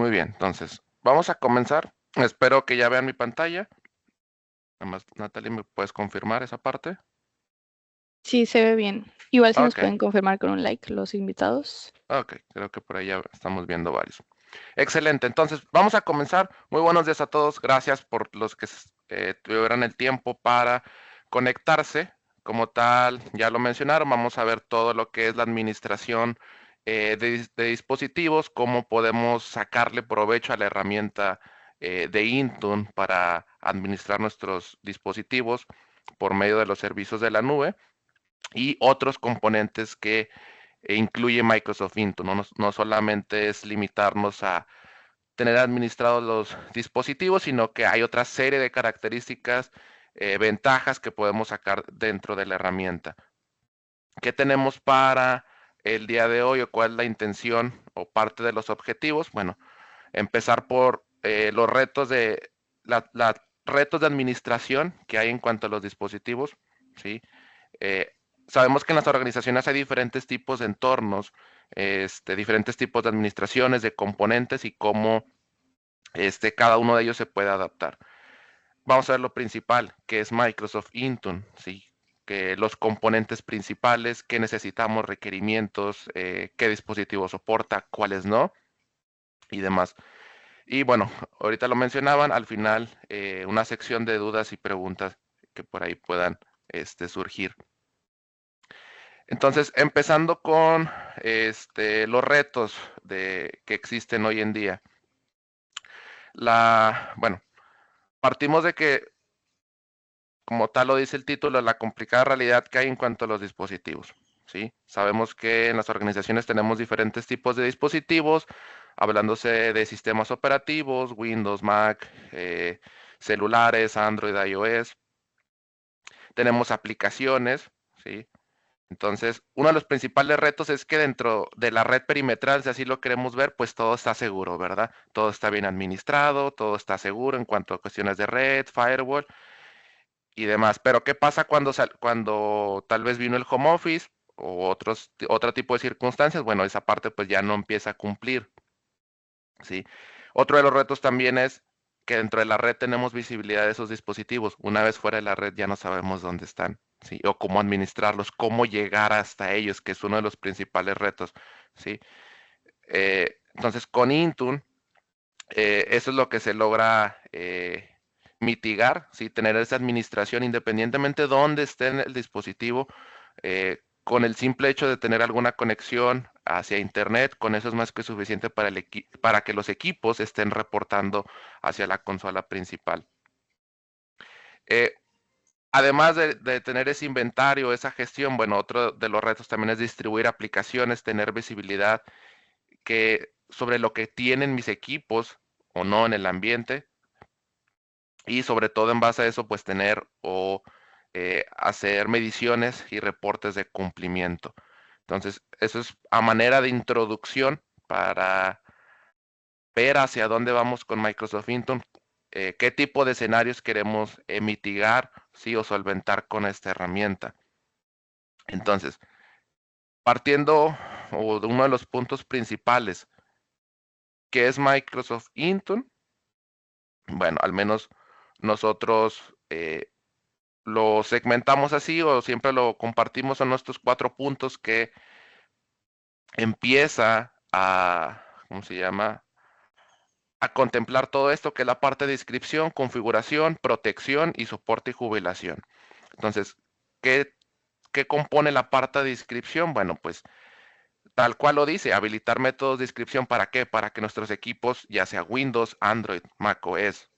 Muy bien, entonces vamos a comenzar. Espero que ya vean mi pantalla. Nada más, Natalie, ¿me puedes confirmar esa parte? Sí, se ve bien. Igual si nos Ok, pueden confirmar con un like los invitados. ok, creo que por ahí ya estamos viendo varios. Excelente, entonces vamos a comenzar. Muy buenos días a todos. Gracias por los que tuvieron el tiempo para conectarse. Como tal, ya lo mencionaron, vamos a ver todo lo que es la administración de dispositivos, cómo podemos sacarle provecho a la herramienta de Intune para administrar nuestros dispositivos por medio de los servicios de la nube y otros componentes que incluye Microsoft Intune. No solamente es limitarnos a tener administrados los dispositivos, sino que hay otra serie de características, ventajas que podemos sacar dentro de la herramienta. ¿Qué tenemos para el día de hoy o cuál es la intención o parte de los objetivos? Bueno, empezar por los retos retos de administración que hay en cuanto a los dispositivos, ¿sí? Eh, Sabemos que en las organizaciones hay diferentes tipos de entornos, diferentes tipos de administraciones, de componentes y cómo cada uno de ellos se puede adaptar. Vamos a ver lo principal, que es Microsoft Intune, ¿sí? Que los componentes principales, qué necesitamos, requerimientos, qué dispositivo soporta, cuáles no y demás. Y bueno, ahorita lo mencionaban, al final una sección de dudas y preguntas que por ahí puedan surgir. Entonces, empezando con los retos que existen hoy en día. Bueno, partimos de que, como tal lo dice el título, la complicada realidad que hay en cuanto a los dispositivos. ¿Sí? Sabemos que en las organizaciones tenemos diferentes tipos de dispositivos, hablándose de sistemas operativos, Windows, Mac, celulares, Android, iOS. Tenemos aplicaciones, ¿sí? Entonces, uno de los principales retos es que dentro de la red perimetral, si así lo queremos ver, pues todo está seguro, ¿verdad? Todo está bien administrado, todo está seguro en cuanto a cuestiones de red, firewall y demás. Pero ¿qué pasa cuando tal vez vino el home office o otro tipo de circunstancias? Bueno, esa parte pues ya no empieza a cumplir, ¿sí? Otro de los retos también es que dentro de la red tenemos visibilidad de esos dispositivos. Una vez fuera de la red ya no sabemos dónde están, ¿sí? O cómo administrarlos, cómo llegar hasta ellos, que es uno de los principales retos, ¿sí? Entonces, con Intune, eso es lo que se logra mitigar, ¿sí? Tener esa administración independientemente de dónde esté en el dispositivo, con el simple hecho de tener alguna conexión hacia Internet, con eso es más que suficiente para que los equipos estén reportando hacia la consola principal. Eh, Además de tener ese inventario, esa gestión, bueno, otro de los retos también es distribuir aplicaciones, tener visibilidad sobre lo que tienen mis equipos o no en el ambiente y sobre todo en base a eso, pues tener o hacer mediciones y reportes de cumplimiento. Entonces, eso es a manera de introducción para ver hacia dónde vamos con Microsoft Intune, qué tipo de escenarios queremos mitigar, sí, o solventar con esta herramienta. Entonces, partiendo de uno de los puntos principales, que es Microsoft Intune, bueno, al menos nosotros lo segmentamos así o siempre lo compartimos en nuestros 4 puntos que empieza ¿cómo se llama? A contemplar todo esto, que es la parte de inscripción, configuración, protección y soporte y jubilación. Entonces, ¿qué, qué compone la parte de inscripción? Bueno, pues tal cual lo dice, habilitar métodos de inscripción. ¿Para qué? Para que nuestros equipos, ya sea Windows, Android, macOS,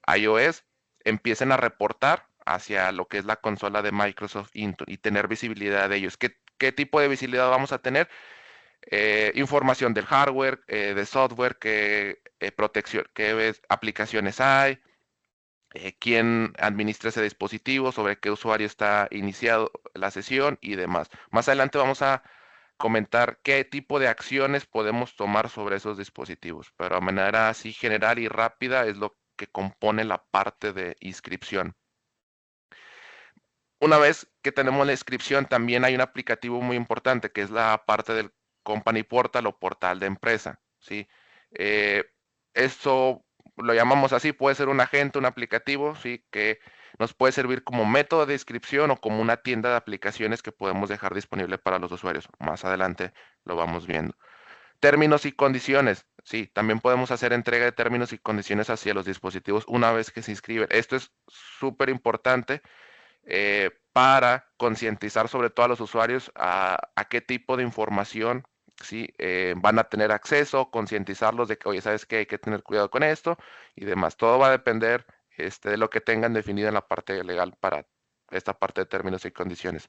iOS, empiecen a reportar hacia lo que es la consola de Microsoft Intune y tener visibilidad de ellos. ¿Qué tipo de visibilidad vamos a tener? Información del hardware, de software, protección, qué aplicaciones hay, quién administra ese dispositivo, sobre qué usuario está iniciado la sesión y demás. Más adelante vamos a comentar qué tipo de acciones podemos tomar sobre esos dispositivos, pero a manera así general y rápida es lo que compone la parte de inscripción. Una vez que tenemos la inscripción, también hay un aplicativo muy importante que es la parte del Company Portal o portal de empresa, ¿sí? Esto lo llamamos así, puede ser un agente, un aplicativo, ¿sí? Que nos puede servir como método de inscripción o como una tienda de aplicaciones que podemos dejar disponible para los usuarios. Más adelante lo vamos viendo. Términos y condiciones. Sí, también podemos hacer entrega de términos y condiciones hacia los dispositivos una vez que se inscriben. Esto es súper importante para concientizar sobre todo a los usuarios a qué tipo de información, ¿sí? Van a tener acceso, concientizarlos de que, oye, ¿sabes qué? Hay que tener cuidado con esto y demás. Todo va a depender de lo que tengan definido en la parte legal para esta parte de términos y condiciones.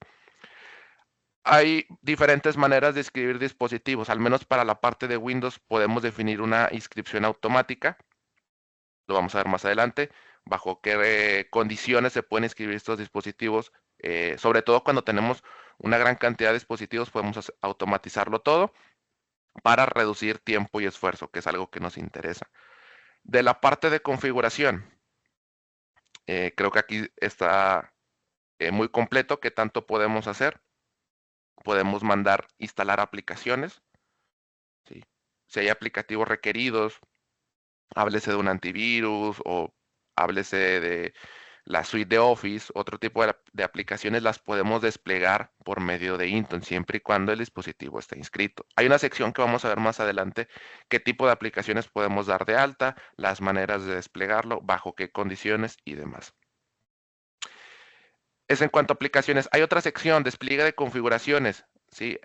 Hay diferentes maneras de inscribir dispositivos, al menos para la parte de Windows podemos definir una inscripción automática, lo vamos a ver más adelante, bajo qué condiciones se pueden inscribir estos dispositivos, sobre todo cuando tenemos una gran cantidad de dispositivos podemos automatizarlo todo para reducir tiempo y esfuerzo, que es algo que nos interesa. De la parte de configuración, creo que aquí está muy completo qué tanto podemos hacer. Podemos mandar instalar aplicaciones, ¿sí? Si hay aplicativos requeridos, háblese de un antivirus o háblese de la suite de Office, otro tipo de aplicaciones las podemos desplegar por medio de Intune, siempre y cuando el dispositivo esté inscrito. Hay una sección que vamos a ver más adelante, qué tipo de aplicaciones podemos dar de alta, las maneras de desplegarlo, bajo qué condiciones y demás. Es en cuanto a aplicaciones. Hay otra sección, despliegue de configuraciones, ¿sí?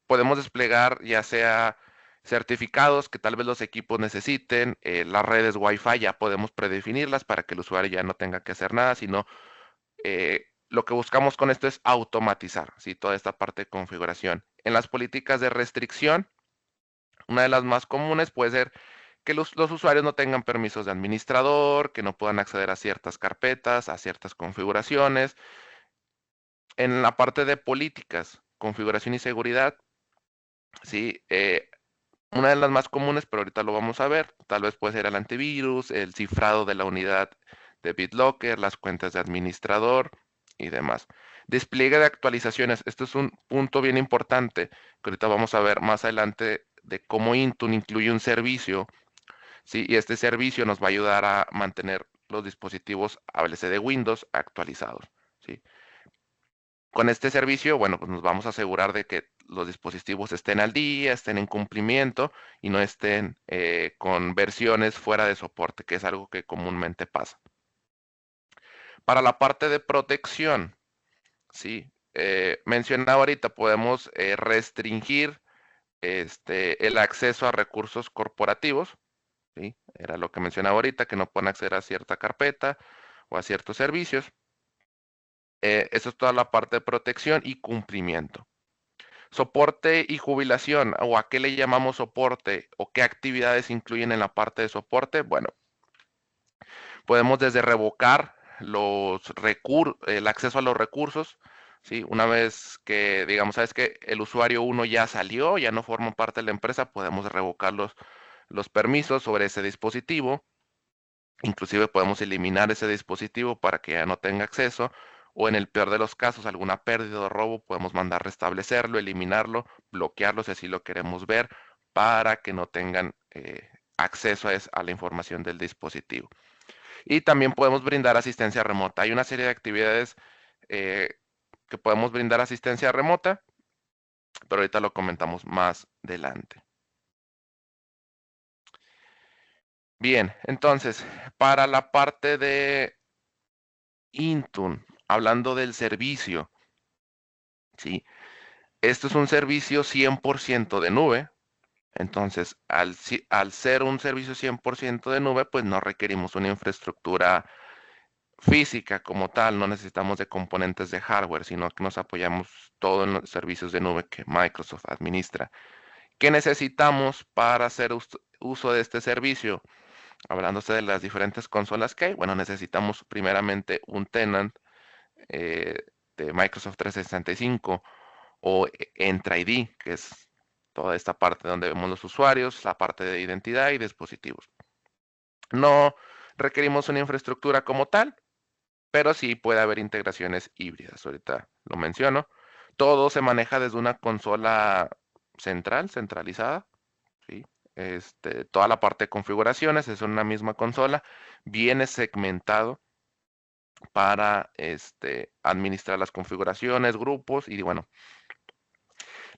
Podemos desplegar ya sea certificados que tal vez los equipos necesiten, las redes Wi-Fi ya podemos predefinirlas para que el usuario ya no tenga que hacer nada, sino lo que buscamos con esto es automatizar, ¿sí? Toda esta parte de configuración. En las políticas de restricción, una de las más comunes puede ser que los usuarios no tengan permisos de administrador, que no puedan acceder a ciertas carpetas, a ciertas configuraciones. En la parte de políticas, configuración y seguridad, sí, una de las más comunes, pero ahorita lo vamos a ver, tal vez puede ser el antivirus, el cifrado de la unidad de BitLocker, las cuentas de administrador y demás. Despliegue de actualizaciones, esto es un punto bien importante que ahorita vamos a ver más adelante de cómo Intune incluye un servicio, ¿sí? Y este servicio nos va a ayudar a mantener los dispositivos ABLC de Windows actualizados, ¿sí? Con este servicio, bueno, pues nos vamos a asegurar de que los dispositivos estén al día, estén en cumplimiento y no estén con versiones fuera de soporte, que es algo que comúnmente pasa. Para la parte de protección, sí, mencionaba ahorita, podemos restringir el acceso a recursos corporativos, ¿sí? Era lo que mencionaba ahorita, que no pueden acceder a cierta carpeta o a ciertos servicios. Eso es toda la parte de protección y cumplimiento. Soporte y jubilación, o a qué le llamamos soporte, o qué actividades incluyen en la parte de soporte. Bueno, podemos desde revocar el acceso a los recursos, ¿sí? Una vez que, digamos, sabes que el usuario 1 ya salió, ya no forma parte de la empresa, podemos revocar los permisos sobre ese dispositivo. Inclusive podemos eliminar ese dispositivo para que ya no tenga acceso o en el peor de los casos, alguna pérdida o robo, podemos mandar restablecerlo, eliminarlo, bloquearlo si así lo queremos ver para que no tengan acceso a la información del dispositivo. Y también podemos brindar asistencia remota. Hay una serie de actividades que podemos brindar asistencia remota, pero ahorita lo comentamos más adelante. Bien, entonces, para la parte de Intune, hablando del servicio, ¿sí? Esto es un servicio 100% de nube. Entonces, al ser un servicio 100% de nube, pues no requerimos una infraestructura física como tal, no necesitamos de componentes de hardware, sino que nos apoyamos todo en los servicios de nube que Microsoft administra. ¿Qué necesitamos para hacer uso de este servicio? Hablándose de las diferentes consolas que hay, bueno, necesitamos primeramente un tenant eh, de Microsoft 365 o Entra ID, que es toda esta parte donde vemos los usuarios, la parte de identidad y dispositivos. No requerimos una infraestructura como tal, pero sí puede haber integraciones híbridas. Ahorita lo menciono. Todo se maneja desde una consola centralizada, ¿sí? toda la parte de configuraciones, es una misma consola, viene segmentado para administrar las configuraciones, grupos y bueno,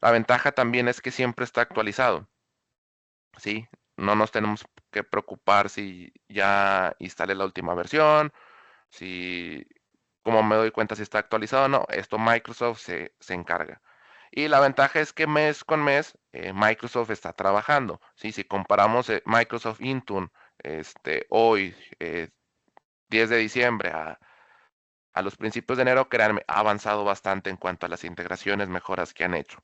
la ventaja también es que siempre está actualizado, ¿sí? No nos tenemos que preocupar si ya instalé la última versión, si, como me doy cuenta si está actualizado o no, esto Microsoft se encarga. Y la ventaja es que mes con mes Microsoft está trabajando, ¿sí? Si comparamos Microsoft Intune hoy, 10 de diciembre, a los principios de enero, créanme, ha avanzado bastante en cuanto a las integraciones, mejoras que han hecho.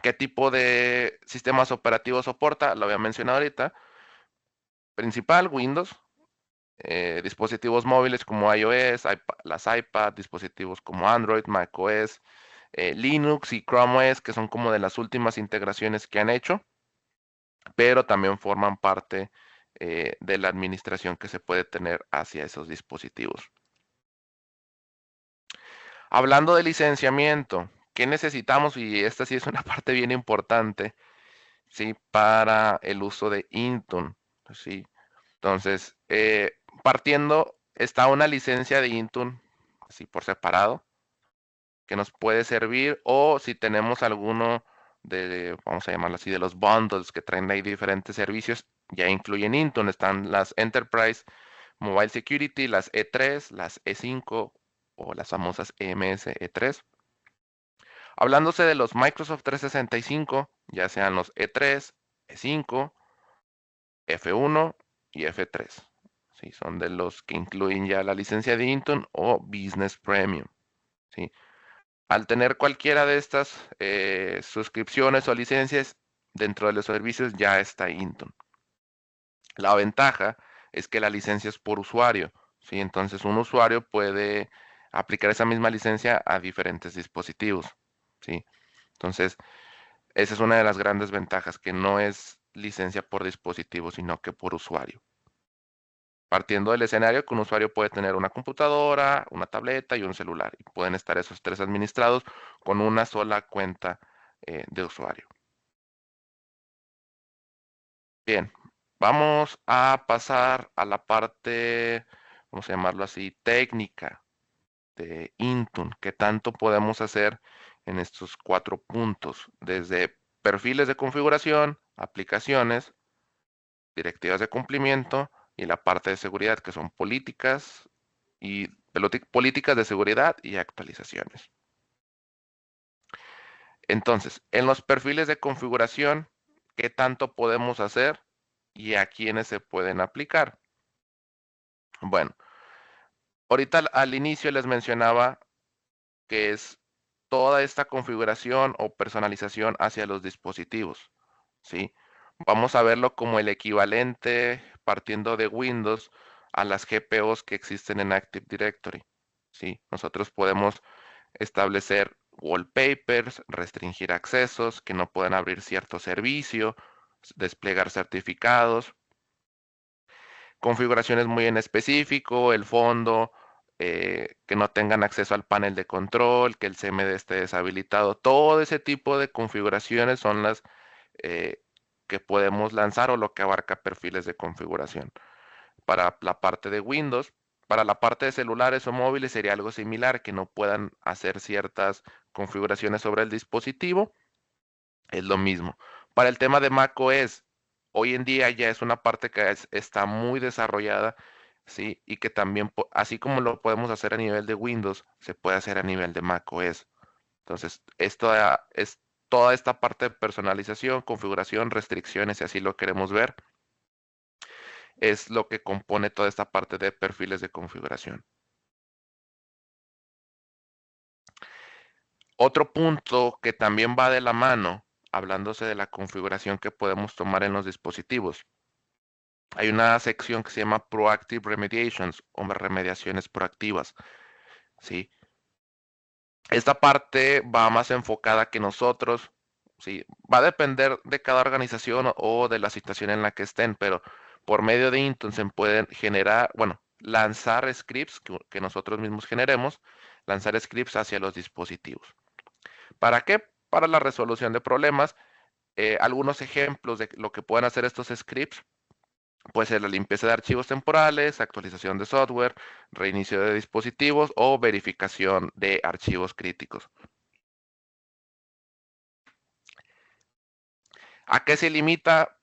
¿Qué tipo de sistemas operativos soporta? Lo había mencionado ahorita. Principal, Windows. Dispositivos móviles como iOS, las iPad, dispositivos como Android, macOS, Linux y Chrome OS, que son como de las últimas integraciones que han hecho, pero también forman parte de la administración que se puede tener hacia esos dispositivos. Hablando de licenciamiento, ¿qué necesitamos? Y esta sí es una parte bien importante, ¿sí? Para el uso de Intune, ¿sí? Entonces, partiendo, está una licencia de Intune, así por separado, que nos puede servir, o si tenemos alguno vamos a llamarlo así, de los bundles que traen ahí diferentes servicios, ya incluyen Intune, están las Enterprise Mobile Security, las E3, las E5 o las famosas EMS E3. Hablándose de los Microsoft 365, ya sean los E3, E5, F1 y F3. ¿Sí? Son de los que incluyen ya la licencia de Intune o Business Premium. ¿Sí? Al tener cualquiera de estas suscripciones o licencias, dentro de los servicios ya está Intune. La ventaja es que la licencia es por usuario, ¿sí? Entonces un usuario puede aplicar esa misma licencia a diferentes dispositivos, ¿sí? Entonces, esa es una de las grandes ventajas, que no es licencia por dispositivo, sino que por usuario. Partiendo del escenario que un usuario puede tener una computadora, una tableta y un celular, y pueden estar esos tres administrados con una sola cuenta de usuario. Bien, vamos a pasar a la parte, vamos a llamarlo así, técnica de Intune. ¿Qué tanto podemos hacer en estos 4 puntos? Desde perfiles de configuración, aplicaciones, directivas de cumplimiento y la parte de seguridad, que son políticas y políticas de seguridad y actualizaciones. Entonces, en los perfiles de configuración, ¿qué tanto podemos hacer y a quiénes se pueden aplicar? Bueno, ahorita al inicio les mencionaba que es toda esta configuración o personalización hacia los dispositivos, ¿sí? Vamos a verlo como el equivalente, partiendo de Windows, a las GPOs que existen en Active Directory, ¿sí? Nosotros podemos establecer wallpapers, restringir accesos, que no puedan abrir cierto servicio, desplegar certificados, configuraciones muy en específico, el fondo, que no tengan acceso al panel de control, que el CMD esté deshabilitado. Todo ese tipo de configuraciones son las que podemos lanzar, o lo que abarca perfiles de configuración. Para la parte de Windows, para la parte de celulares o móviles sería algo similar, que no puedan hacer ciertas configuraciones sobre el dispositivo. Es lo mismo. Para el tema de macOS, hoy en día ya es una parte que está muy desarrollada, ¿sí? Y que también, así como lo podemos hacer a nivel de Windows, se puede hacer a nivel de macOS. Entonces, esto es toda esta parte de personalización, configuración, restricciones, si así lo queremos ver, es lo que compone toda esta parte de perfiles de configuración. Otro punto que también va de la mano, hablándose de la configuración que podemos tomar en los dispositivos. Hay una sección que se llama Proactive Remediations o remediaciones proactivas, ¿sí? Esta parte va más enfocada que nosotros, ¿sí? Va a depender de cada organización o de la situación en la que estén, pero por medio de Intune se pueden generar, bueno, lanzar scripts que nosotros mismos generemos, lanzar scripts hacia los dispositivos. ¿Para qué? Para la resolución de problemas Algunos ejemplos de lo que pueden hacer estos scripts, puede ser la limpieza de archivos temporales, actualización de software, reinicio de dispositivos o verificación de archivos críticos. ¿A qué se limita?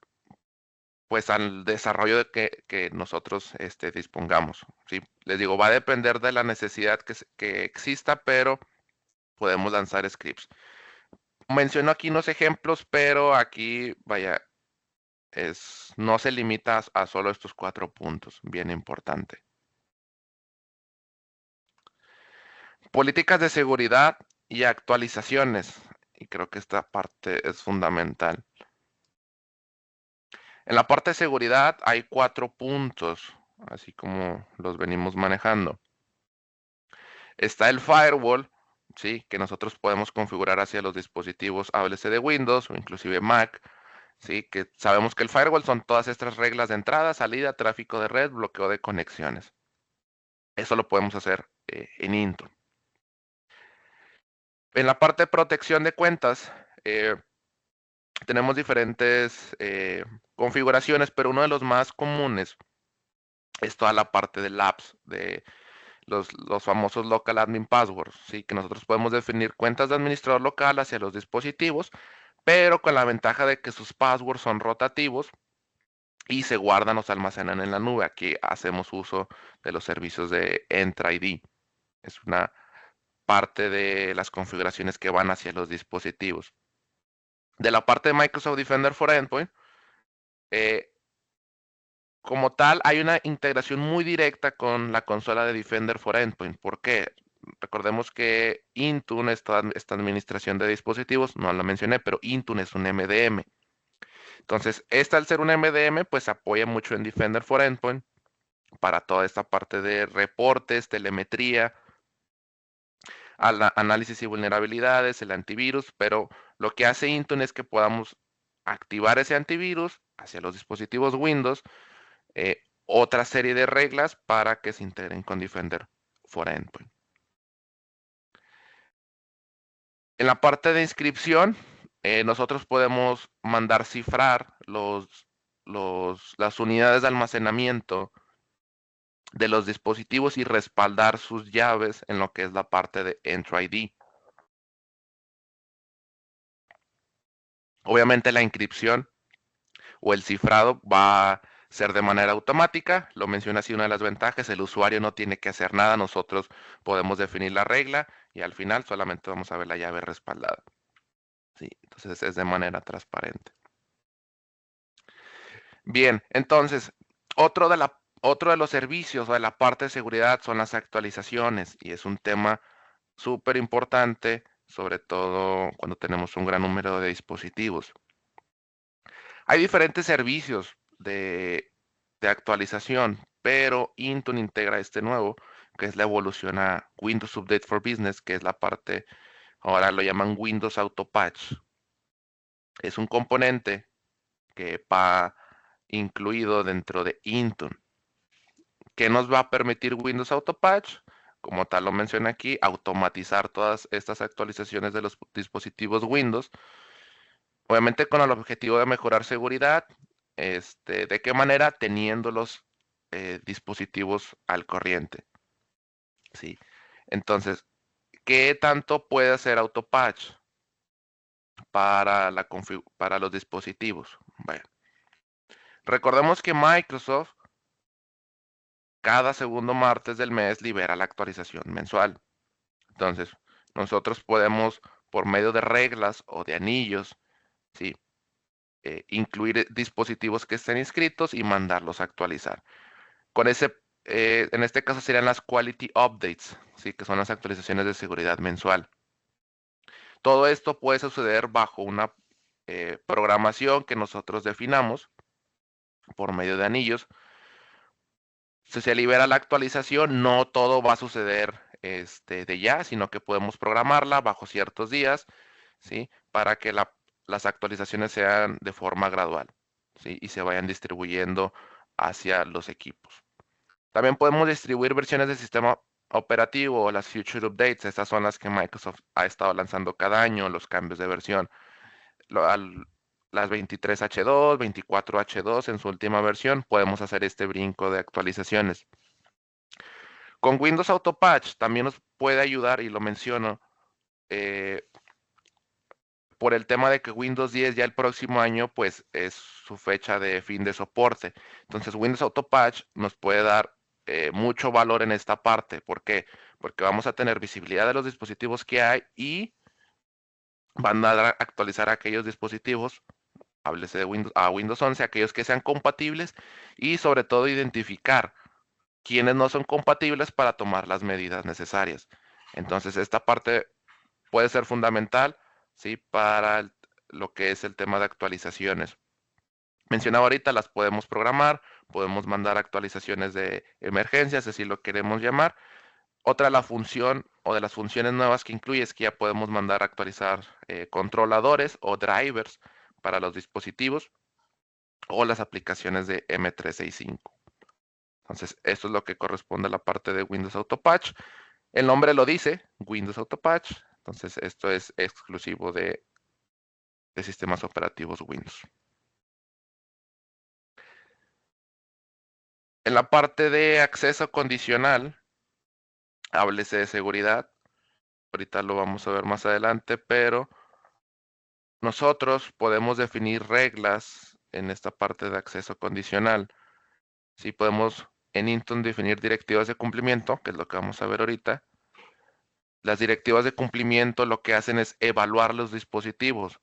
Pues al desarrollo de que nosotros dispongamos, ¿sí? Les digo, va a depender de la necesidad que exista, pero podemos lanzar scripts. Menciono aquí unos ejemplos, pero aquí, vaya, no se limita a solo estos 4 puntos, bien importante. Políticas de seguridad y actualizaciones, y creo que esta parte es fundamental. En la parte de seguridad hay 4 puntos, así como los venimos manejando. Está el firewall, ¿sí? Que nosotros podemos configurar hacia los dispositivos ABLC de Windows o inclusive Mac, ¿sí? Que sabemos que el firewall son todas estas reglas de entrada, salida, tráfico de red, bloqueo de conexiones. Eso lo podemos hacer en Intune. En la parte de protección de cuentas, tenemos diferentes configuraciones, pero uno de los más comunes es toda la parte de apps, de los famosos local admin passwords, ¿sí? Que nosotros podemos definir cuentas de administrador local hacia los dispositivos, pero con la ventaja de que sus passwords son rotativos y se guardan o se almacenan en la nube. Aquí hacemos uso de los servicios de Entra ID. Es una parte de las configuraciones que van hacia los dispositivos. De la parte de Microsoft Defender for Endpoint, como tal, hay una integración muy directa con la consola de Defender for Endpoint. ¿Por qué? Recordemos que Intune, esta administración de dispositivos, no la mencioné, pero Intune es un MDM. Entonces, al ser un MDM, pues se apoya mucho en Defender for Endpoint para toda esta parte de reportes, telemetría, análisis y vulnerabilidades, el antivirus, pero lo que hace Intune es que podamos activar ese antivirus hacia los dispositivos Windows, otra serie de reglas para que se integren con Defender for Endpoint. En la parte de inscripción, nosotros podemos mandar cifrar las unidades de almacenamiento de los dispositivos y respaldar sus llaves en lo que es la parte de Entra ID. Obviamente la inscripción o el cifrado va a ser de manera automática. Lo menciona así una de las ventajas. El usuario no tiene que hacer nada. Nosotros podemos definir la regla y al final solamente vamos a ver la llave respaldada. Sí, entonces es de manera transparente. Bien, entonces, otro de los servicios o de la parte de seguridad son las actualizaciones y es un tema súper importante, sobre todo cuando tenemos un gran número de dispositivos. Hay diferentes servicios de actualización, pero Intune integra este nuevo, que es la evolución a Windows Update for Business, que es la parte, ahora lo llaman Windows Auto Patch. Es un componente que va incluido dentro de Intune. ¿Qué nos va a permitir Windows Auto Patch? Como tal lo mencioné aquí, automatizar todas estas actualizaciones de los dispositivos Windows. Obviamente con el objetivo de mejorar seguridad. ¿De qué manera? Teniendo los dispositivos al corriente. ¿Sí? Entonces, ¿qué tanto puede hacer AutoPatch para los dispositivos? Bueno, recordemos que Microsoft cada segundo martes del mes libera la actualización mensual. Entonces, nosotros podemos, por medio de reglas o de anillos, ¿sí? Incluir dispositivos que estén inscritos y mandarlos a actualizar. En este caso serían las Quality Updates, ¿sí? Que son las actualizaciones de seguridad mensual. Todo esto puede suceder bajo una programación que nosotros definamos por medio de anillos. Si se libera la actualización, no todo va a suceder de ya, sino que podemos programarla bajo ciertos días, ¿sí? Para que las actualizaciones sean de forma gradual, ¿sí? Y se vayan distribuyendo hacia los equipos. También podemos distribuir versiones del sistema operativo o las Future Updates. Estas son las que Microsoft ha estado lanzando cada año, los cambios de versión. las 23H2, 24H2 en su última versión, podemos hacer este brinco de actualizaciones. Con Windows Auto Patch también nos puede ayudar, y lo menciono, por el tema de que Windows 10 ya el próximo año, pues es su fecha de fin de soporte. Entonces Windows Auto Patch nos puede dar mucho valor en esta parte. ¿Por qué? Porque vamos a tener visibilidad de los dispositivos que hay y van a actualizar aquellos dispositivos, háblese de Windows, a Windows 11, aquellos que sean compatibles y sobre todo identificar quienes no son compatibles para tomar las medidas necesarias. Entonces esta parte puede ser fundamental, ¿sí? Para lo que es el tema de actualizaciones. Mencionaba ahorita, las podemos programar, podemos mandar actualizaciones de emergencias, así lo queremos llamar. Otra, la función o de las funciones nuevas que incluye es que ya podemos mandar a actualizar controladores o drivers para los dispositivos o las aplicaciones de M365. Entonces, esto es lo que corresponde a la parte de Windows Auto Patch. El nombre lo dice, Windows Auto Patch. Entonces, esto es exclusivo de sistemas operativos Windows. En la parte de acceso condicional, háblese de seguridad. Ahorita lo vamos a ver más adelante, pero nosotros podemos definir reglas en esta parte de acceso condicional. Sí, podemos en Intune definir directivas de cumplimiento, que es lo que vamos a ver ahorita. Las directivas de cumplimiento lo que hacen es evaluar los dispositivos.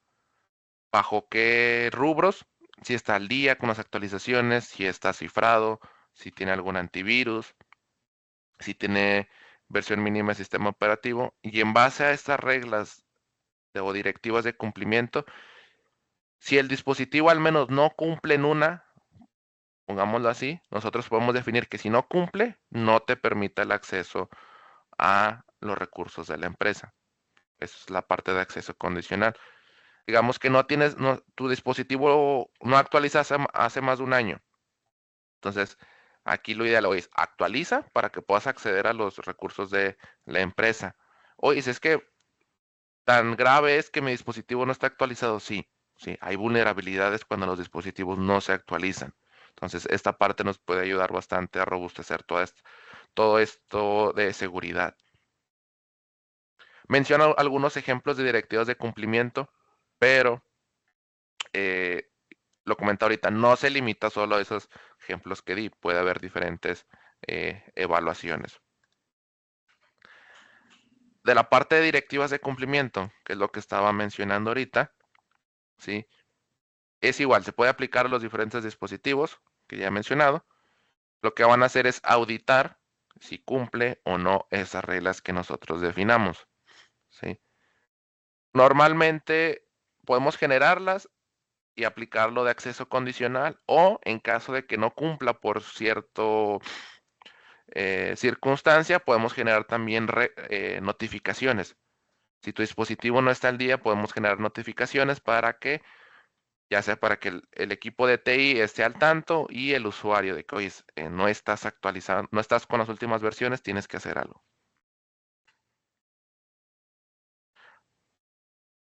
¿Bajo qué rubros? Si está al día con las actualizaciones, si está cifrado, si tiene algún antivirus, si tiene versión mínima de sistema operativo. Y en base a estas reglas o directivas de cumplimiento, si el dispositivo al menos no cumple en una, pongámoslo así, nosotros podemos definir que si no cumple, no te permita el acceso a los recursos de la empresa. Esa es la parte de acceso condicional. Digamos que no tienes, tu dispositivo no actualiza hace más de un año. Entonces, aquí lo ideal es actualiza para que puedas acceder a los recursos de la empresa. Oye, si es que tan grave es que mi dispositivo no está actualizado, sí, sí, hay vulnerabilidades cuando los dispositivos no se actualizan. Entonces, esta parte nos puede ayudar bastante a robustecer todo esto de seguridad. Menciono algunos ejemplos de directivas de cumplimiento, pero lo comento ahorita, no se limita solo a esos ejemplos que di, puede haber diferentes evaluaciones. De la parte de directivas de cumplimiento, que es lo que estaba mencionando ahorita, ¿sí? Es igual, se puede aplicar a los diferentes dispositivos que ya he mencionado. Lo que van a hacer es auditar si cumple o no esas reglas que nosotros definamos, ¿sí? Normalmente podemos generarlas y aplicarlo de acceso condicional o en caso de que no cumpla por cierto circunstancia, podemos generar también notificaciones. Si tu dispositivo no está al día, podemos generar notificaciones para que, ya sea para que el equipo de TI esté al tanto y el usuario de que, oye, no estás actualizando, no estás con las últimas versiones, tienes que hacer algo.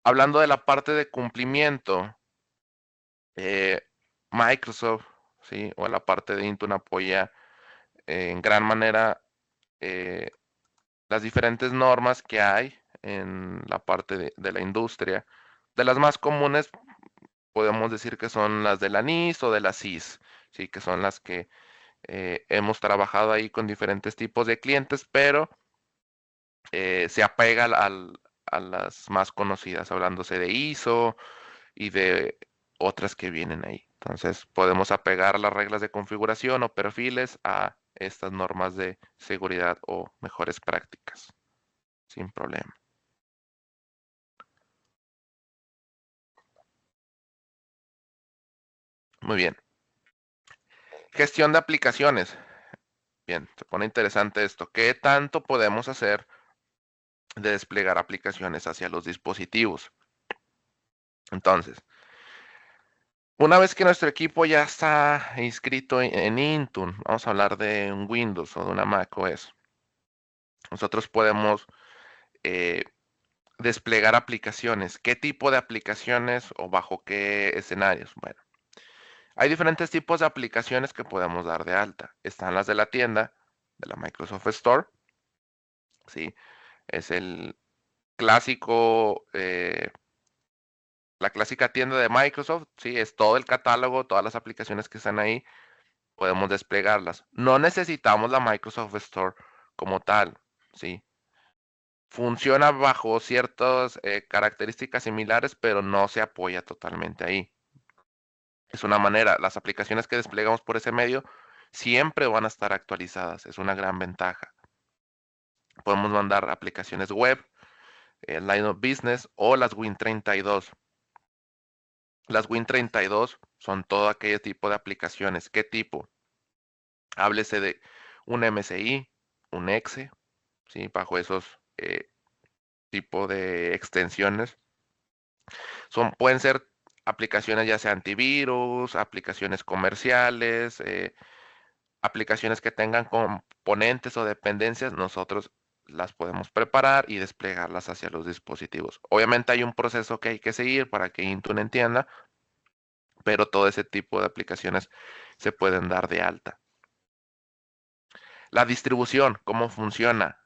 Hablando de la parte de cumplimiento, Microsoft, ¿sí? O la parte de Intune apoya en gran manera las diferentes normas que hay en la parte de la industria. De las más comunes, podemos decir que son las de la NIS o de la CIS, ¿sí? Que son las que hemos trabajado ahí con diferentes tipos de clientes, pero se apega a las más conocidas, hablándose de ISO y de otras que vienen ahí. Entonces, podemos apegar las reglas de configuración o perfiles a estas normas de seguridad o mejores prácticas, sin problema. Muy bien. Gestión de aplicaciones. Bien, se pone interesante esto. ¿Qué tanto podemos hacer de desplegar aplicaciones hacia los dispositivos? Entonces, una vez que nuestro equipo ya está inscrito en Intune, vamos a hablar de un Windows o de una Mac OS. Nosotros podemos desplegar aplicaciones. ¿Qué tipo de aplicaciones o bajo qué escenarios? Bueno, hay diferentes tipos de aplicaciones que podemos dar de alta. Están las de la tienda, de la Microsoft Store, ¿sí? Es el clásico, la clásica tienda de Microsoft, ¿sí? Es todo el catálogo, todas las aplicaciones que están ahí, podemos desplegarlas. No necesitamos la Microsoft Store como tal, ¿sí? Funciona bajo ciertas características similares, pero no se apoya totalmente ahí. Es una manera, las aplicaciones que desplegamos por ese medio siempre van a estar actualizadas, es una gran ventaja. Podemos mandar aplicaciones web, Line of Business o las Win32. Las Win32 son todo aquel tipo de aplicaciones. ¿Qué tipo? Háblese de un MSI, un EXE, ¿sí? Bajo esos tipo de extensiones. Pueden ser aplicaciones ya sea antivirus, aplicaciones comerciales, aplicaciones que tengan componentes o dependencias, nosotros las podemos preparar y desplegarlas hacia los dispositivos. Obviamente hay un proceso que hay que seguir para que Intune entienda, pero todo ese tipo de aplicaciones se pueden dar de alta. La distribución, ¿cómo funciona?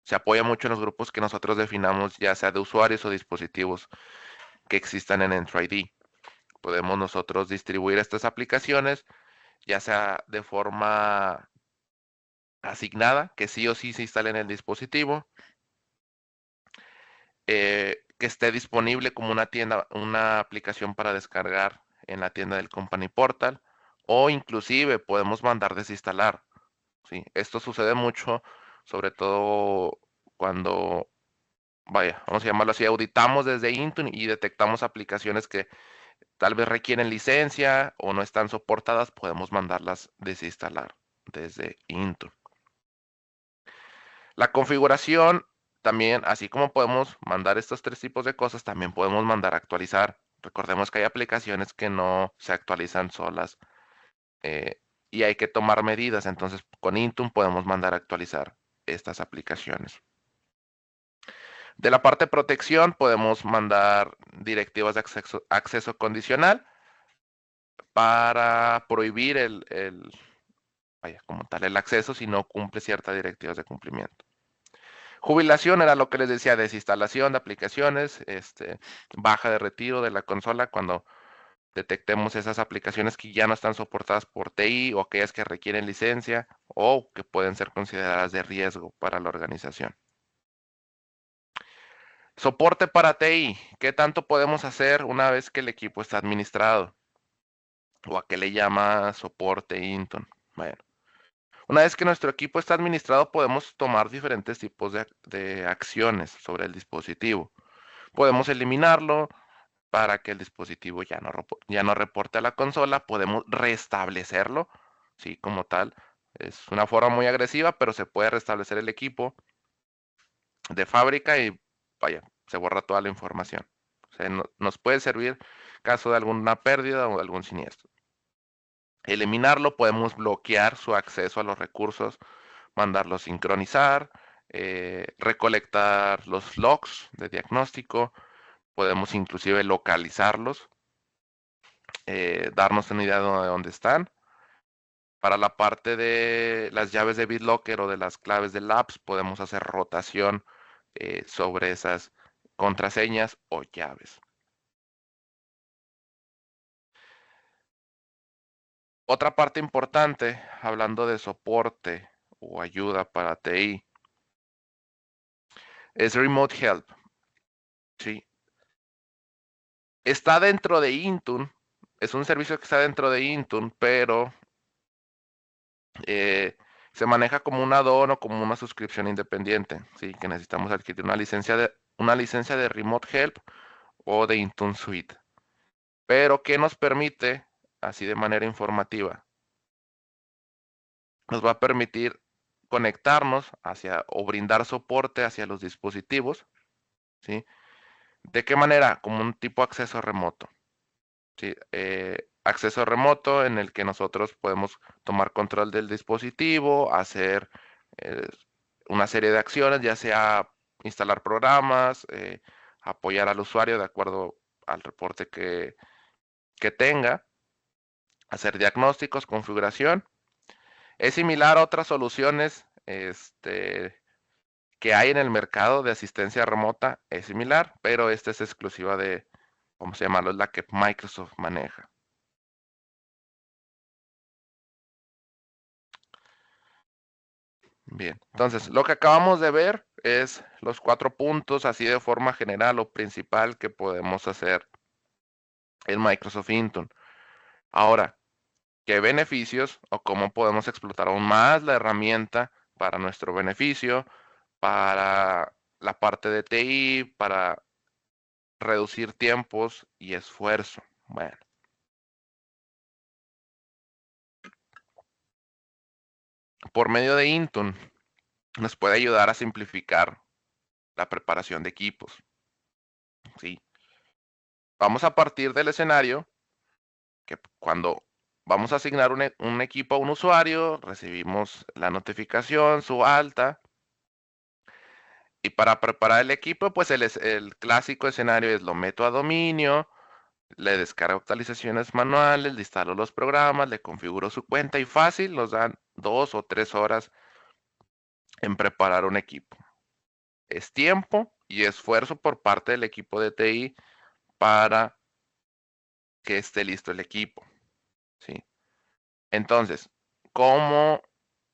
Se apoya mucho en los grupos que nosotros definamos, ya sea de usuarios o dispositivos que existan en EntroID. Podemos nosotros distribuir estas aplicaciones, ya sea de forma asignada, que sí o sí se instale en el dispositivo, que esté disponible como una tienda, una aplicación para descargar en la tienda del Company Portal, o inclusive podemos mandar desinstalar. ¿Sí? Esto sucede mucho, sobre todo cuando, vaya, vamos a llamarlo así, auditamos desde Intune y detectamos aplicaciones que tal vez requieren licencia o no están soportadas, podemos mandarlas desinstalar desde Intune. La configuración también, así como podemos mandar estos tres tipos de cosas, también podemos mandar actualizar. Recordemos que hay aplicaciones que no se actualizan solas y hay que tomar medidas. Entonces, con Intune podemos mandar actualizar estas aplicaciones. De la parte de protección, podemos mandar directivas de acceso condicional para prohibir vaya, como tal, el acceso si no cumple ciertas directivas de cumplimiento. Jubilación era lo que les decía, desinstalación de aplicaciones, baja de retiro de la consola cuando detectemos esas aplicaciones que ya no están soportadas por TI o aquellas que requieren licencia o que pueden ser consideradas de riesgo para la organización. Soporte para TI. ¿Qué tanto podemos hacer una vez que el equipo está administrado? ¿O a qué le llama soporte Intune? Bueno, una vez que nuestro equipo está administrado, podemos tomar diferentes tipos de acciones sobre el dispositivo. Podemos eliminarlo para que el dispositivo ya no reporte a la consola. Podemos restablecerlo, sí, como tal. Es una forma muy agresiva, pero se puede restablecer el equipo de fábrica y vaya, se borra toda la información. O sea, nos puede servir caso de alguna pérdida o algún siniestro. Eliminarlo, podemos bloquear su acceso a los recursos, mandarlo sincronizar, recolectar los logs de diagnóstico, podemos inclusive localizarlos, darnos una idea de dónde están. Para la parte de las llaves de BitLocker o de las claves de Labs, podemos hacer rotación sobre esas contraseñas o llaves. Otra parte importante, hablando de soporte o ayuda para TI, es Remote Help. ¿Sí? Está dentro de Intune, es un servicio que está dentro de Intune, pero se maneja como un add-on o como una suscripción independiente, ¿sí? Que necesitamos adquirir una licencia de Remote Help o de Intune Suite. Pero ¿qué nos permite, así de manera informativa? Nos va a permitir conectarnos hacia o brindar soporte hacia los dispositivos, ¿sí? ¿De qué manera? Como un tipo de acceso remoto, ¿sí? Acceso remoto en el que nosotros podemos tomar control del dispositivo, hacer una serie de acciones, ya sea instalar programas, apoyar al usuario de acuerdo al reporte que tenga, hacer diagnósticos, configuración. Es similar a otras soluciones que hay en el mercado de asistencia remota, es similar, pero esta es exclusiva de, vamos a llamarlo, es la que Microsoft maneja. Bien, entonces lo que acabamos de ver es los 4 puntos así de forma general o principal que podemos hacer en Microsoft Intune. Ahora, ¿qué beneficios o cómo podemos explotar aún más la herramienta para nuestro beneficio, para la parte de TI, para reducir tiempos y esfuerzo? Bueno, por medio de Intune nos puede ayudar a simplificar la preparación de equipos. ¿Sí? Vamos a partir del escenario que cuando vamos a asignar un equipo a un usuario, recibimos la notificación, su alta, y para preparar el equipo, pues el clásico escenario es lo meto a dominio, le descargo actualizaciones manuales, le instalo los programas, le configuro su cuenta y fácil, nos dan 2 o 3 horas en preparar un equipo. Es tiempo y esfuerzo por parte del equipo de TI para que esté listo el equipo. ¿Sí? Entonces, ¿cómo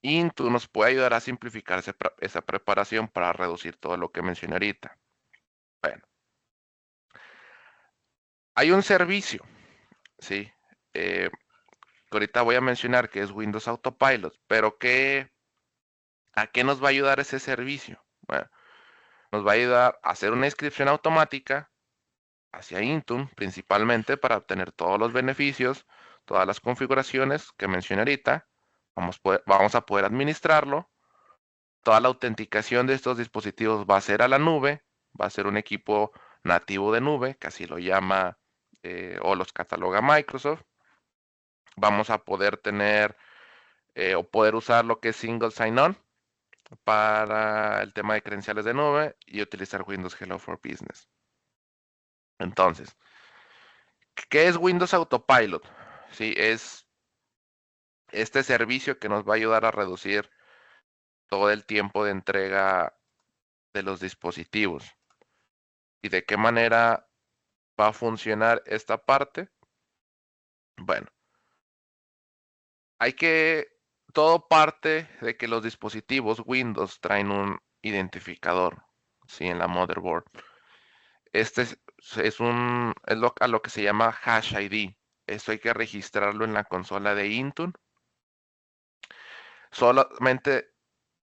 Intune nos puede ayudar a simplificar esa preparación para reducir todo lo que mencioné ahorita? Bueno, hay un servicio, ¿sí? Que ahorita voy a mencionar que es Windows Autopilot, pero ¿a qué nos va a ayudar ese servicio? Bueno, nos va a ayudar a hacer una inscripción automática hacia Intune, principalmente para obtener todos los beneficios, todas las configuraciones que mencioné ahorita. Vamos a poder administrarlo. Toda la autenticación de estos dispositivos va a ser a la nube, va a ser un equipo nativo de nube, que así lo llama o los cataloga Microsoft. Vamos a poder tener o poder usar lo que es Single Sign-On para el tema de credenciales de nube y utilizar Windows Hello for Business. Entonces, ¿qué es Windows Autopilot? Sí, es este servicio que nos va a ayudar a reducir todo el tiempo de entrega de los dispositivos. ¿Y de qué manera va a funcionar esta parte? Bueno, todo parte de que los dispositivos Windows traen un identificador, ¿sí? En la motherboard. Este a lo que se llama Hash ID. Esto hay que registrarlo en la consola de Intune. Solamente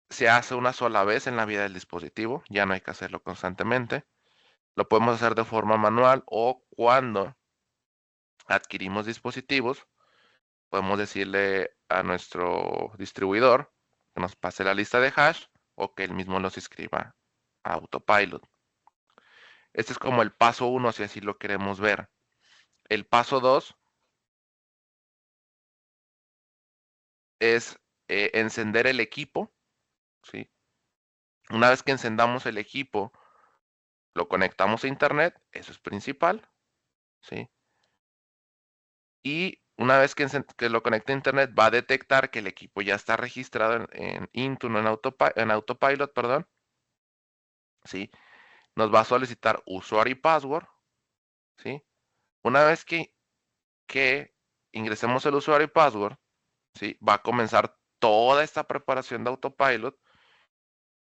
se hace una sola vez en la vida del dispositivo, ya no hay que hacerlo constantemente. Lo podemos hacer de forma manual o cuando adquirimos dispositivos, podemos decirle a nuestro distribuidor que nos pase la lista de hash o que él mismo los escriba a Autopilot. Este es como el paso 1, si así lo queremos ver. El paso 2 es encender el equipo, ¿sí? Una vez que encendamos el equipo, lo conectamos a internet, eso es principal, ¿sí? Y una vez que lo conecte a internet, va a detectar que el equipo ya está registrado en Intune, en Autopilot, perdón, ¿sí? Nos va a solicitar usuario y password, ¿sí? Una vez que ingresemos el usuario y password, ¿sí? Va a comenzar toda esta preparación de Autopilot,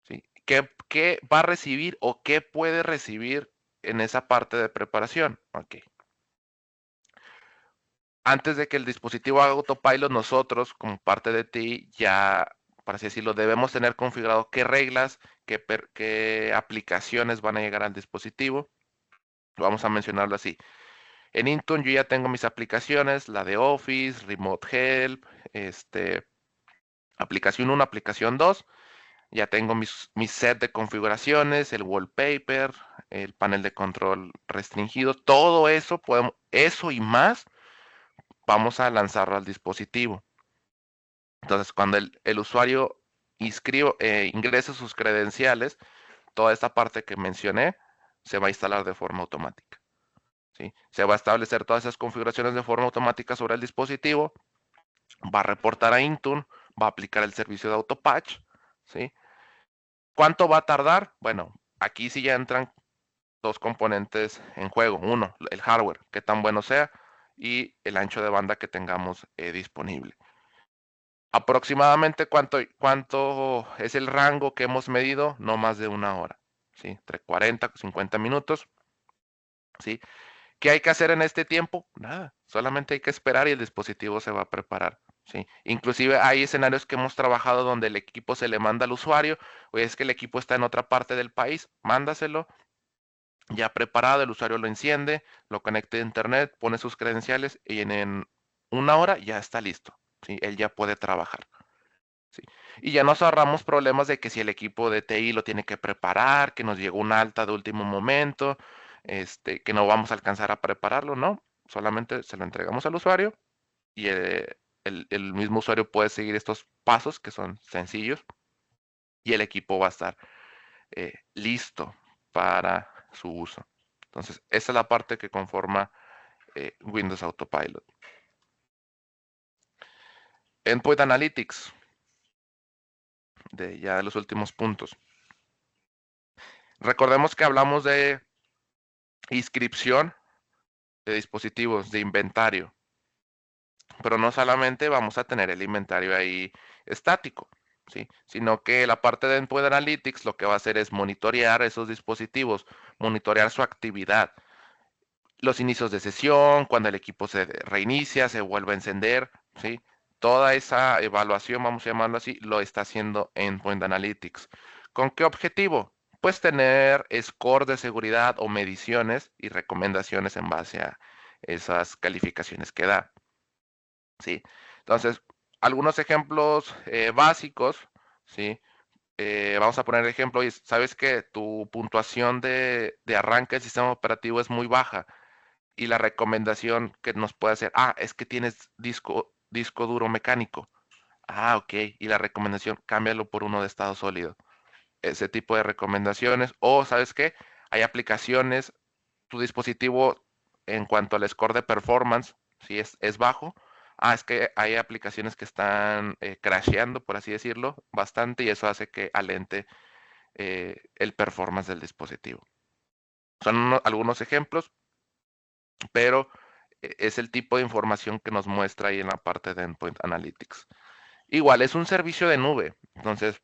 ¿sí? ¿Qué va a recibir o qué puede recibir en esa parte de preparación? Ok. Antes de que el dispositivo haga Autopilot, nosotros, como parte de ti, ya, por así decirlo, debemos tener configurado qué reglas, qué aplicaciones van a llegar al dispositivo. Vamos a mencionarlo así. En Intune yo ya tengo mis aplicaciones, la de Office, Remote Help, aplicación 1, aplicación 2. Ya tengo mis set de configuraciones, el wallpaper, el panel de control restringido, todo eso, eso y más, vamos a lanzarlo al dispositivo. Entonces, cuando el usuario ingrese sus credenciales, toda esta parte que mencioné se va a instalar de forma automática. ¿Sí? Se va a establecer todas esas configuraciones de forma automática sobre el dispositivo, va a reportar a Intune, va a aplicar el servicio de autopatch. ¿Sí? ¿Cuánto va a tardar? Bueno, aquí sí ya entran dos componentes en juego. Uno, el hardware, que tan bueno sea, y el ancho de banda que tengamos disponible. Aproximadamente cuánto es el rango que hemos medido, no más de una hora, ¿sí? Entre 40 y 50 minutos, ¿sí? ¿Qué hay que hacer en este tiempo? Nada, solamente hay que esperar y el dispositivo se va a preparar, ¿sí? Inclusive hay escenarios que hemos trabajado donde el equipo se le manda al usuario, o es que el equipo está en otra parte del país, mándaselo, ya preparado, el usuario lo enciende, lo conecta a internet, pone sus credenciales y en una hora ya está listo, ¿sí? Él ya puede trabajar. ¿Sí? Y ya nos ahorramos problemas de que si el equipo de TI lo tiene que preparar, que nos llegó una alta de último momento, que no vamos a alcanzar a prepararlo, no. Solamente se lo entregamos al usuario y el mismo usuario puede seguir estos pasos que son sencillos y el equipo va a estar listo para su uso. Entonces, esa es la parte que conforma Windows Autopilot. Endpoint Analytics, ya de los últimos puntos. Recordemos que hablamos de inscripción de dispositivos, de inventario, pero no solamente vamos a tener el inventario ahí estático, ¿sí? Sino que la parte de Endpoint Analytics lo que va a hacer es monitorear esos dispositivos, monitorear su actividad, los inicios de sesión, cuando el equipo se reinicia, se vuelve a encender, ¿sí? Toda esa evaluación, vamos a llamarlo así, lo está haciendo Endpoint Analytics. ¿Con qué objetivo? Pues tener score de seguridad o mediciones y recomendaciones en base a esas calificaciones que da, ¿sí? Entonces, algunos ejemplos básicos, ¿sí? Vamos a poner el ejemplo, y sabes que tu puntuación de arranque del sistema operativo es muy baja y la recomendación que nos puede hacer, es que tienes disco duro mecánico. Ok, y la recomendación, cámbialo por uno de estado sólido. Ese tipo de recomendaciones. O, ¿sabes qué? Hay aplicaciones, tu dispositivo en cuanto al score de performance, si es bajo. Es que hay aplicaciones que están crasheando, por así decirlo, bastante, y eso hace que alente el performance del dispositivo. Son algunos ejemplos, pero es el tipo de información que nos muestra ahí en la parte de Endpoint Analytics. Igual, es un servicio de nube, entonces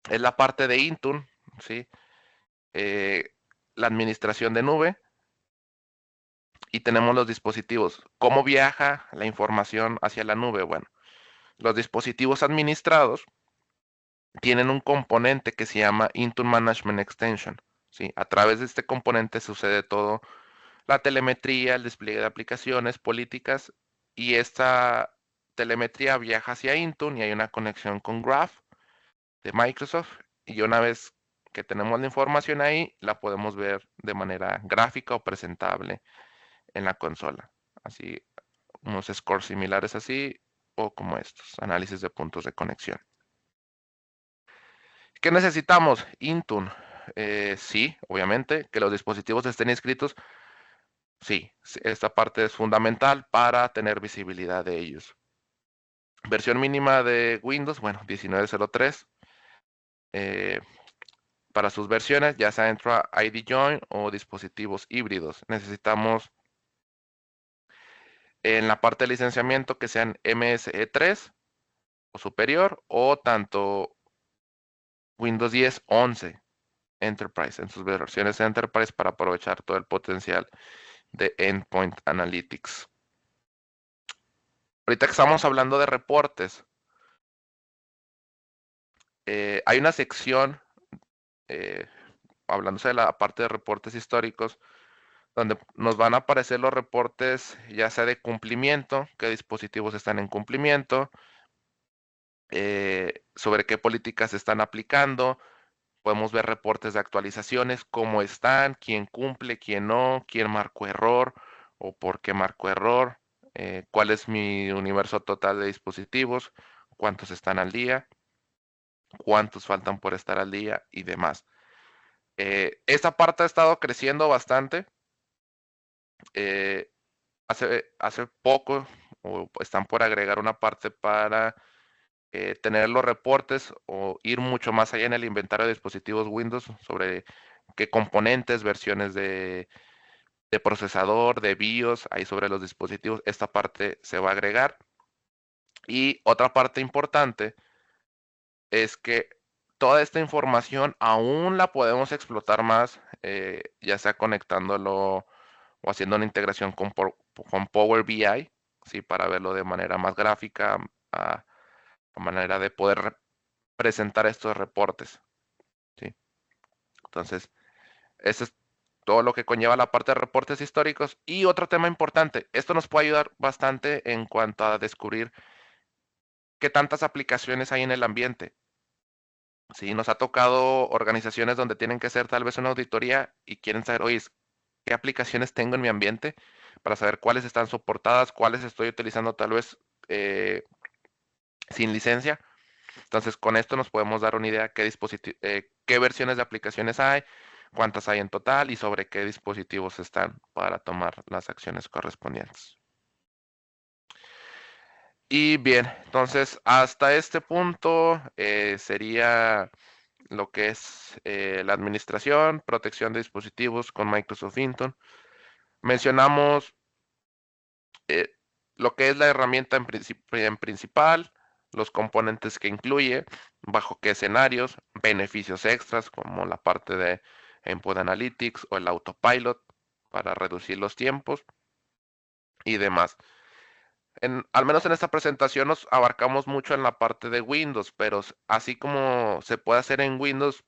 es la parte de Intune, ¿sí? La administración de nube, y tenemos los dispositivos. ¿Cómo viaja la información hacia la nube? Bueno, los dispositivos administrados tienen un componente que se llama Intune Management Extension, ¿sí? A través de este componente sucede todo, la telemetría, el despliegue de aplicaciones, políticas, y esta telemetría viaja hacia Intune y hay una conexión con Graph de Microsoft, y una vez que tenemos la información ahí, la podemos ver de manera gráfica o presentable en la consola. Así, unos scores similares así, o como estos, análisis de puntos de conexión. ¿Qué necesitamos? Intune. Sí, obviamente, que los dispositivos estén inscritos. Sí, esta parte es fundamental para tener visibilidad de ellos. Versión mínima de Windows, bueno, 19.03. Para sus versiones, ya sea Entra ID Join o dispositivos híbridos. Necesitamos en la parte de licenciamiento que sean MSE3 o superior, o tanto Windows 10 11 Enterprise, en sus versiones Enterprise, para aprovechar todo el potencial de Endpoint Analytics. Ahorita que estamos hablando de reportes, hay una sección, hablándose de la parte de reportes históricos, donde nos van a aparecer los reportes, ya sea de cumplimiento, qué dispositivos están en cumplimiento, sobre qué políticas se están aplicando. Podemos ver reportes de actualizaciones, cómo están, quién cumple, quién no, quién marcó error o por qué marcó error, cuál es mi universo total de dispositivos, cuántos están al día, cuántos faltan por estar al día y demás. Esta parte ha estado creciendo bastante. Hace poco o están por agregar una parte para tener los reportes o ir mucho más allá en el inventario de dispositivos Windows sobre qué componentes, versiones de procesador, de BIOS hay sobre los dispositivos. Esta parte se va a agregar. Y otra parte importante es que toda esta información aún la podemos explotar más, ya sea conectándolo o haciendo una integración con Power BI, ¿sí? Para verlo de manera más gráfica, a manera de poder presentar estos reportes, ¿sí? Entonces, eso es todo lo que conlleva la parte de reportes históricos. Y otro tema importante, esto nos puede ayudar bastante en cuanto a descubrir qué tantas aplicaciones hay en el ambiente. Sí, nos ha tocado organizaciones donde tienen que hacer tal vez una auditoría y quieren saber, oye, ¿qué aplicaciones tengo en mi ambiente? Para saber cuáles están soportadas, cuáles estoy utilizando tal vez eh, sin licencia. Entonces, con esto nos podemos dar una idea qué versiones de aplicaciones hay, cuántas hay en total y sobre qué dispositivos están para tomar las acciones correspondientes. Y bien, entonces hasta este punto sería lo que es la administración, protección de dispositivos con Microsoft Intune. Mencionamos eh, lo que es la herramienta en principal, los componentes que incluye, bajo qué escenarios, beneficios extras como la parte de Input Analytics o el Autopilot para reducir los tiempos y demás. Al menos en esta presentación nos abarcamos mucho en la parte de Windows, pero así como se puede hacer en Windows,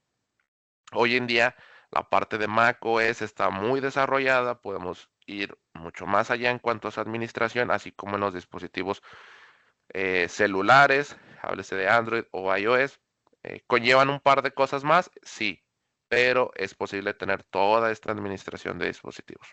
hoy en día la parte de Mac OS está muy desarrollada, podemos ir mucho más allá en cuanto a su administración, así como en los dispositivos celulares, háblese de Android o iOS. ¿Conllevan un par de cosas más? Sí, pero es posible tener toda esta administración de dispositivos.